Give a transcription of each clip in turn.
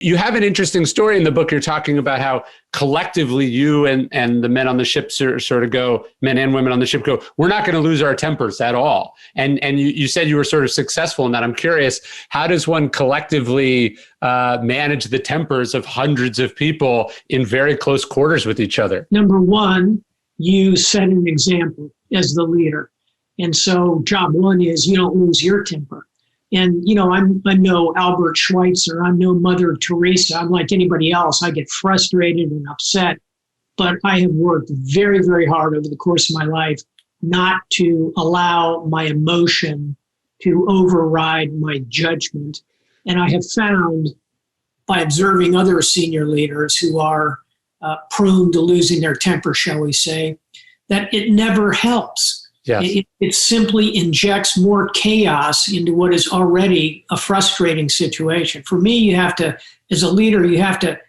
You have an interesting story in the book. You're talking about how collectively you and the men on the ship sort of go, men and women on the ship go, we're not going to lose our tempers at all. And you said you were sort of successful in that. I'm curious, how does one collectively manage the tempers of hundreds of people in very close quarters with each other? Number one, you set an example as the leader. And so job one is you don't lose your temper. And, I'm no Albert Schweitzer. I'm no Mother Teresa. I'm like anybody else. I get frustrated and upset. But I have worked very, very hard over the course of my life not to allow my emotion to override my judgment. And I have found by observing other senior leaders who are prone to losing their temper, shall we say, that it never helps. Yes. It simply injects more chaos into what is already a frustrating situation. For me, you have to, as a leader, you have to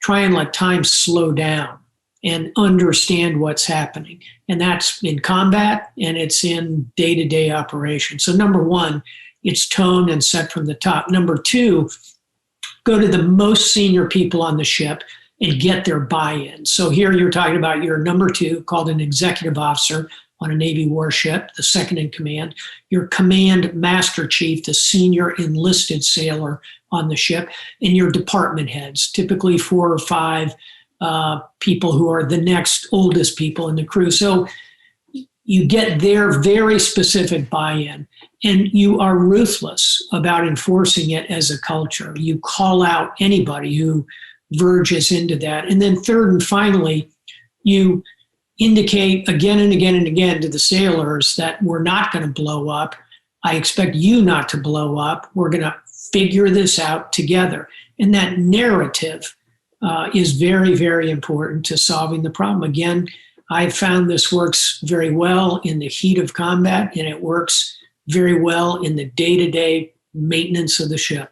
try and let time slow down and understand what's happening. And that's in combat and it's in day-to-day operations. So number one, it's tone and set from the top. Number two, go to the most senior people on the ship and get their buy-in. So here you're talking about your number two, called an executive officer on a Navy warship, the second in command, your command master chief, the senior enlisted sailor on the ship, and your department heads, typically 4 or 5 people who are the next oldest people in the crew. So you get their very specific buy-in, and you are ruthless about enforcing it as a culture. You call out anybody who verges into that. And then third and finally, you indicate again and again and again to the sailors that we're not going to blow up. I expect you not to blow up. We're going to figure this out together. And that narrative is very, very important to solving the problem. Again, I've found this works very well in the heat of combat, and it works very well in the day-to-day maintenance of the ship.